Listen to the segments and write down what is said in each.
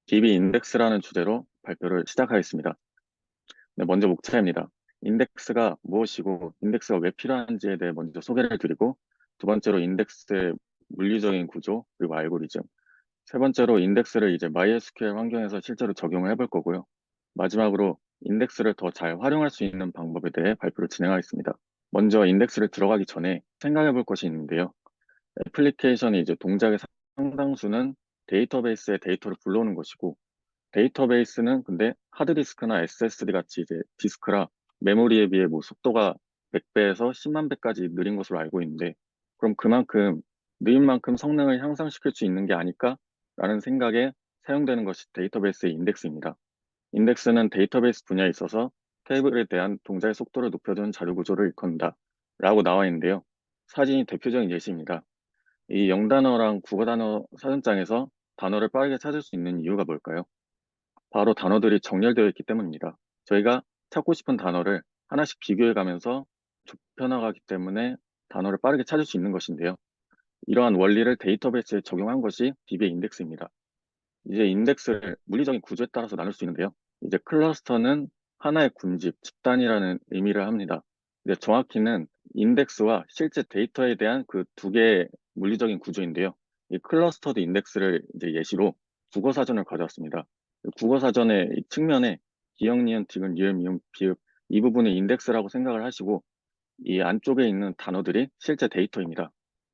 DB 인덱스라는 주제로 발표를 시작하겠습니다. 네, 먼저 목차입니다. 인덱스가 무엇이고 인덱스가 왜 필요한지에 대해 먼저 소개를 드리고, 두 번째로 인덱스의 물리적인 구조 그리고 알고리즘, 세 번째로 인덱스를 이제 MySQL 환경에서 실제로 적용을 해볼 거고요. 마지막으로 인덱스를 더 잘 활용할 수 있는 방법에 대해 발표를 진행하겠습니다. 먼저 인덱스를 들어가기 전에 생각해 볼 것이 있는데요. 애플리케이션의 이제 동작의 상당수는 데이터베이스에 데이터를 불러오는 것이고, 데이터베이스는 근데 하드디스크나 SSD 같이 이제 디스크라 메모리에 비해 뭐 속도가 100배에서 10만 배까지 느린 것으로 알고 있는데, 그럼 그만큼 느린 만큼 성능을 향상시킬 수 있는 게 아닐까라는 생각에 사용되는 것이 데이터베이스의 인덱스입니다. 인덱스는 데이터베이스 분야에 있어서 테이블에 대한 동작의 속도를 높여주는 자료 구조를 일컫는다 라고 나와 있는데요. 사진이 대표적인 예시입니다. 이 영단어랑 국어단어 사전장에서 단어를 빠르게 찾을 수 있는 이유가 뭘까요? 바로 단어들이 정렬되어 있기 때문입니다. 저희가 찾고 싶은 단어를 하나씩 비교해 가면서 좁혀나가기 때문에 단어를 빠르게 찾을 수 있는 것인데요. 이러한 원리를 데이터베이스에 적용한 것이 DB의 인덱스입니다. 이제 인덱스를 물리적인 구조에 따라서 나눌 수 있는데요. 이제 클러스터는 하나의 군집, 집단이라는 의미를 합니다. 근데 정확히는 인덱스와 실제 데이터에 대한 그 두 개의 물리적인 구조인데요. 이 클러스터드 인덱스를 이제 예시로 국어사전을 가져왔습니다. 국어사전의 이 측면에 기역, 니은, 디귿, 리을, 미음, 비읍 이 부분을 인덱스라고 생각을 하시고, 이 안쪽에 있는 단어들이 실제 데이터입니다.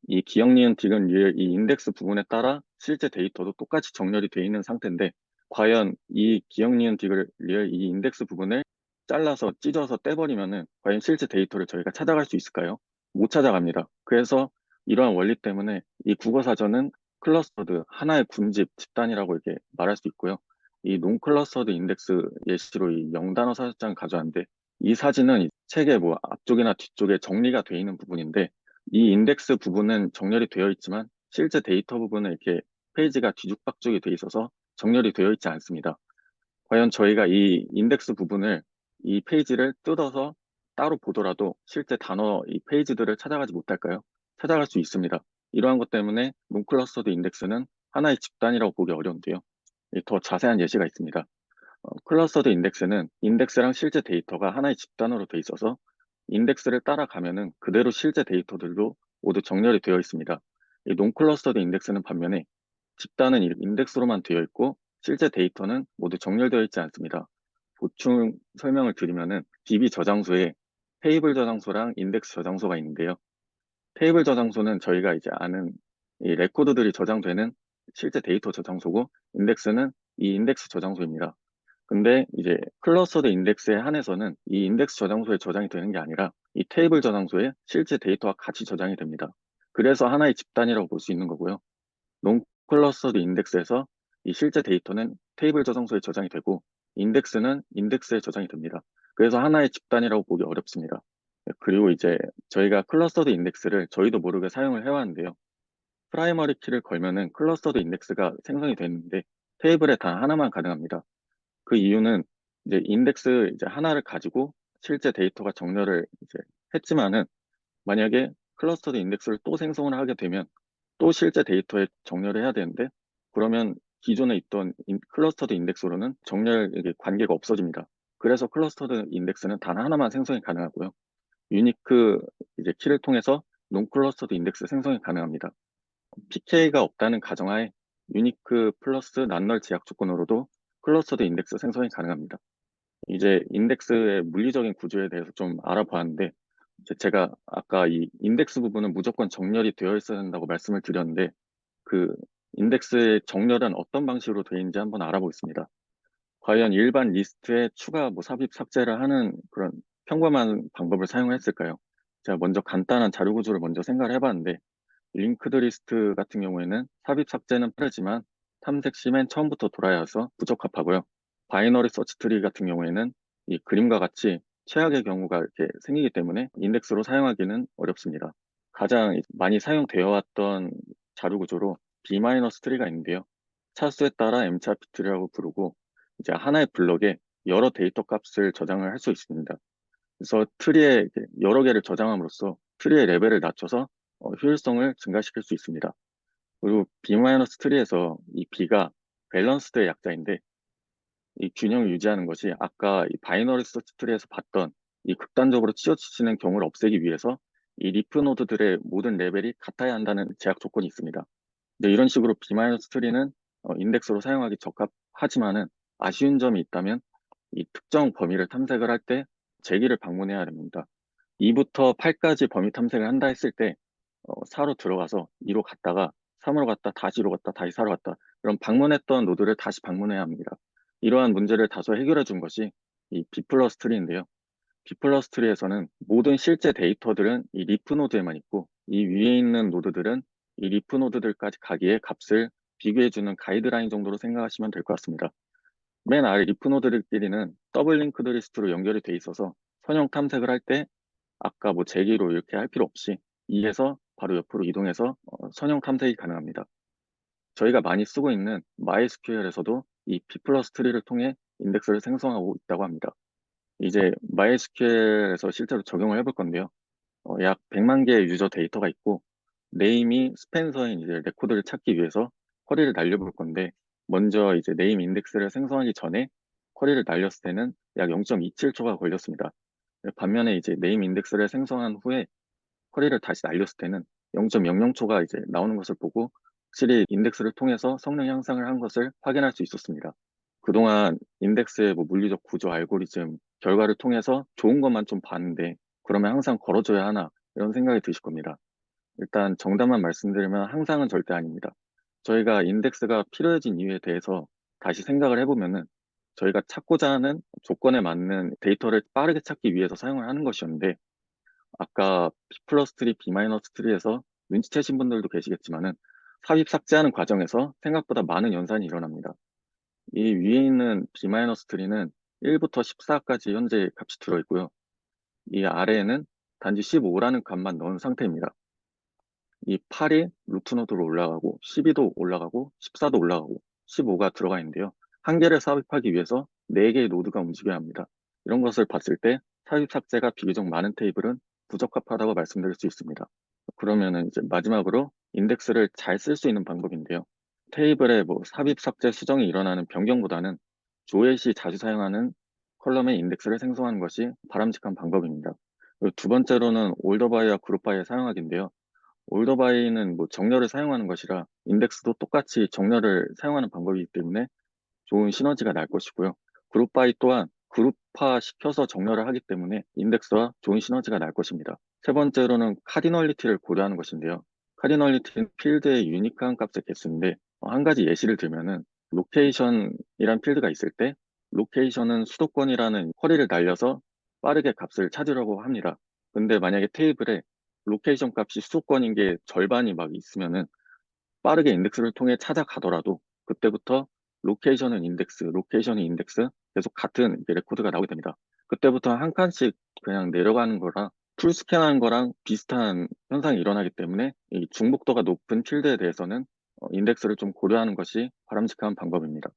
이 기억, 니은, 디귿, 리을 이 인덱스 부분에 따라 실제 데이터도 똑같이 정렬이 되어 있는 상태인데, 과연 이 기억, 니은, 디귿, 리을 이 인덱스 부분을 잘라서 찢어서 떼버리면은 과연 실제 데이터를 저희가 찾아갈 수 있을까요? 못 찾아갑니다. 그래서 이러한 원리 때문에 이 국어사전은 클러스터드, 하나의 군집, 집단이라고 이렇게 말할 수 있고요. 이 논클러스터드 인덱스 예시로 이 영단어 사전장을 가져왔는데, 이 사진은 이 책의 뭐 앞쪽이나 뒤쪽에 정리가 되어 있는 부분인데, 이 인덱스 부분은 정렬이 되어 있지만 실제 데이터 부분은 이렇게 페이지가 뒤죽박죽이 되어 있어서 정렬이 되어 있지 않습니다. 과연 저희가 이 인덱스 부분을, 이 페이지를 뜯어서 따로 보더라도 실제 단어 이 페이지들을 찾아가지 못할까요? 찾아갈 수 있습니다. 이러한 것 때문에 논클러스터드 인덱스는 하나의 집단이라고 보기 어려운데요. 더 자세한 예시가 있습니다. 클러스터드 인덱스는 인덱스랑 실제 데이터가 하나의 집단으로 돼 있어서 인덱스를 따라가면은 그대로 실제 데이터들도 모두 정렬이 되어 있습니다. 이 논클러스터드 인덱스는 반면에 집단은 이 인덱스로만 되어 있고 실제 데이터는 모두 정렬되어 있지 않습니다. 보충 설명을 드리면은 DB 저장소에 테이블 저장소랑 인덱스 저장소가 있는데요. 테이블 저장소는 저희가 이제 아는 이 레코드들이 저장되는 실제 데이터 저장소고, 인덱스는 이 인덱스 저장소입니다. 근데 이제 클러스터드 인덱스에 한해서는 이 인덱스 저장소에 저장이 되는 게 아니라 이 테이블 저장소에 실제 데이터와 같이 저장이 됩니다. 그래서 하나의 집단이라고 볼 수 있는 거고요. 논 클러스터드 인덱스에서 이 실제 데이터는 테이블 저장소에 저장이 되고, 인덱스는 인덱스에 저장이 됩니다. 그래서 하나의 집단이라고 보기 어렵습니다. 네, 그리고 이제 저희가 클러스터드 인덱스를 저희도 모르게 사용을 해왔는데요. 프라이머리 키를 걸면은 클러스터드 인덱스가 생성이 되는데 테이블에 단 하나만 가능합니다. 그 이유는 이제 인덱스 이제 하나를 가지고 실제 데이터가 정렬을 이제 했지만은, 만약에 클러스터드 인덱스를 또 생성을 하게 되면 또 실제 데이터에 정렬을 해야 되는데, 그러면 기존에 있던 클러스터드 인덱스로는 정렬 이게 관계가 없어집니다. 그래서 클러스터드 인덱스는 단 하나만 생성이 가능하고요. 유니크 이제 키를 통해서 논 클러스터드 인덱스 생성이 가능합니다. PK가 없다는 가정하에 유니크 플러스 난널 제약 조건으로도 클러스터드 인덱스 생성이 가능합니다. 이제 인덱스의 물리적인 구조에 대해서 좀 알아보았는데, 이제 제가 아까 이 인덱스 부분은 무조건 정렬이 되어 있어야 된다고 말씀을 드렸는데, 그 인덱스의 정렬은 어떤 방식으로 되어 있는지 한번 알아보겠습니다. 과연 일반 리스트에 추가 뭐 삽입 삭제를 하는 그런 평범한 방법을 사용했을까요? 제가 먼저 간단한 자료 구조를 먼저 생각을 해봤는데, 링크드 리스트 같은 경우에는 삽입 삭제는 빠르지만 탐색 시 맨 처음부터 돌아야 해서 부적합하고요. 바이너리 서치 트리 같은 경우에는 이 그림과 같이 최악의 경우가 이렇게 생기기 때문에 인덱스로 사용하기는 어렵습니다. 가장 많이 사용되어 왔던 자료 구조로 B-트리가 있는데요. 차수에 따라 m차p트리라고 부르고, 이제 하나의 블럭에 여러 데이터 값을 저장을 할 수 있습니다. 그래서 트리에 이렇게 여러 개를 저장함으로써 트리의 레벨을 낮춰서 효율성을 증가시킬 수 있습니다. 그리고 B-트리에서 이 B가 밸런스드의 약자인데 이 균형을 유지하는 것이 아까 이 바이너리 서치 트리에서 봤던 이 극단적으로 치우치는 경우를 없애기 위해서 이 리프 노드들의 모든 레벨이 같아야 한다는 제약 조건이 있습니다. 근데 이런 식으로 B- 트리는 인덱스로 사용하기 적합하지만은 아쉬운 점이 있다면 이 특정 범위를 탐색을 할 때 제기를 방문해야 됩니다. 2부터 8까지 범위 탐색을 한다 했을 때 4로 들어가서 2로 갔다가 3으로 갔다 다시 2로 갔다 다시 4로 갔다 그럼 방문했던 노드를 다시 방문해야 합니다. 이러한 문제를 다소 해결해 준 것이 이 B 플러스 트리인데요. B 플러스 트리에서는 모든 실제 데이터들은 이 리프 노드에만 있고 이 위에 있는 노드들은 이 리프 노드들까지 가기에 값을 비교해주는 가이드라인 정도로 생각하시면 될 것 같습니다. 맨 아래 리프 노드들끼리는 더블 링크드 리스트로 연결이 돼 있어서 선형 탐색을 할 때 아까 뭐 제기로 이렇게 할 필요 없이 2에서 바로 옆으로 이동해서 선형 탐색이 가능합니다. 저희가 많이 쓰고 있는 MySQL에서도 이 B 플러스 트리를 통해 인덱스를 생성하고 있다고 합니다. 이제 MySQL에서 실제로 적용을 해볼 건데요. 약 100만 개의 유저 데이터가 있고 네임이 스펜서인 이제 레코드를 찾기 위해서 쿼리를 날려볼 건데 먼저 이제 네임 인덱스를 생성하기 전에 쿼리를 날렸을 때는 약 0.27초가 걸렸습니다. 반면에 이제 네임 인덱스를 생성한 후에 쿼리를 다시 날렸을 때는 0.00초가 이제 나오는 것을 보고 확실히 인덱스를 통해서 성능 향상을 한 것을 확인할 수 있었습니다. 그동안 인덱스의 뭐 물리적 구조 알고리즘 결과를 통해서 좋은 것만 좀 봤는데 그러면 항상 걸어줘야 하나 이런 생각이 드실 겁니다. 일단 정답만 말씀드리면 항상은 절대 아닙니다. 저희가 인덱스가 필요해진 이유에 대해서 다시 생각을 해보면은 저희가 찾고자 하는 조건에 맞는 데이터를 빠르게 찾기 위해서 사용을 하는 것이었는데 아까 B 플러스 트리, B 마이너스 트리에서 눈치채신 분들도 계시겠지만은 삽입 삭제하는 과정에서 생각보다 많은 연산이 일어납니다. 이 위에 있는 B 마이너스 트리는 1부터 14까지 현재 값이 들어있고요. 이 아래에는 단지 15라는 값만 넣은 상태입니다. 이 8이 루트 노드로 올라가고 12도 올라가고 14도 올라가고 15가 들어가 있는데요. 한 개를 삽입하기 위해서 4개의 노드가 움직여야 합니다. 이런 것을 봤을 때 삽입 삭제가 비교적 많은 테이블은 부적합하다고 말씀드릴 수 있습니다. 그러면은 이제 마지막으로 인덱스를 잘 쓸 수 있는 방법인데요. 테이블에 뭐 삽입 삭제 수정이 일어나는 변경보다는 조회 시 자주 사용하는 컬럼의 인덱스를 생성하는 것이 바람직한 방법입니다. 그리고 두 번째로는 올더바이와 그룹바이의 사용하기인데요. 올더바이는 뭐 정렬을 사용하는 것이라 인덱스도 똑같이 정렬을 사용하는 방법이기 때문에 좋은 시너지가 날 것이고요. 그룹바이 또한 그룹화 시켜서 정렬을 하기 때문에 인덱스와 좋은 시너지가 날 것입니다. 세 번째로는 카디널리티를 고려하는 것인데요. 카디널리티는 필드의 유니크한 값의 개수인데 한 가지 예시를 들면은 로케이션이란 필드가 있을 때 로케이션은 수도권이라는 쿼리를 날려서 빠르게 값을 찾으려고 합니다. 근데 만약에 테이블에 로케이션 값이 수도권인 게 절반이 막 있으면은 빠르게 인덱스를 통해 찾아가더라도 그때부터 로케이션은 인덱스, 로케이션은 인덱스 계속 같은 이게 레코드가 나오게 됩니다. 그때부터 한 칸씩 그냥 내려가는 거랑 풀 스캔하는 거랑 비슷한 현상이 일어나기 때문에 이 중복도가 높은 필드에 대해서는 인덱스를 좀 고려하는 것이 바람직한 방법입니다.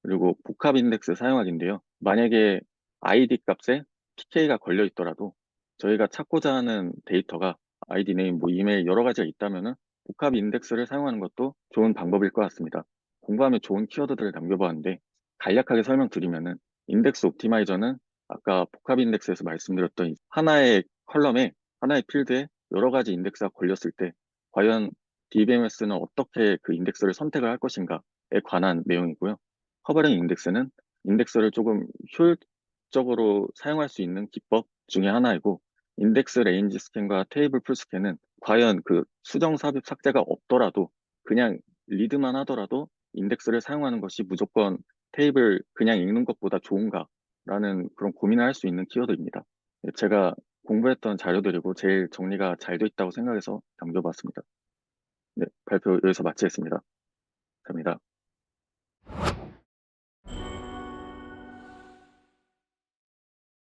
그리고 복합 인덱스 사용하기인데요. 만약에 ID 값에 PK가 걸려 있더라도 저희가 찾고자 하는 데이터가 ID 네임, 뭐 이메일 여러 가지가 있다면은 복합 인덱스를 사용하는 것도 좋은 방법일 것 같습니다. 공부하면 좋은 키워드들을 남겨보았는데 간략하게 설명드리면은 인덱스 옵티마이저는 아까 복합 인덱스에서 말씀드렸던 하나의 컬럼에 하나의 필드에 여러 가지 인덱스가 걸렸을 때 과연 DBMS는 어떻게 그 인덱스를 선택을 할 것인가에 관한 내용이고요. 커버링 인덱스는 인덱스를 조금 효율적으로 사용할 수 있는 기법 중에 하나이고, 인덱스 레인지 스캔과 테이블 풀 스캔은 과연 그 수정 삽입 삭제가 없더라도 그냥 리드만 하더라도 인덱스를 사용하는 것이 무조건 테이블 그냥 읽는 것보다 좋은가라는 그런 고민을 할 수 있는 키워드입니다. 제가 공부했던 자료들이고 제일 정리가 잘 돼 있다고 생각해서 남겨봤습니다. 네, 발표 여기서 마치겠습니다. 감사합니다.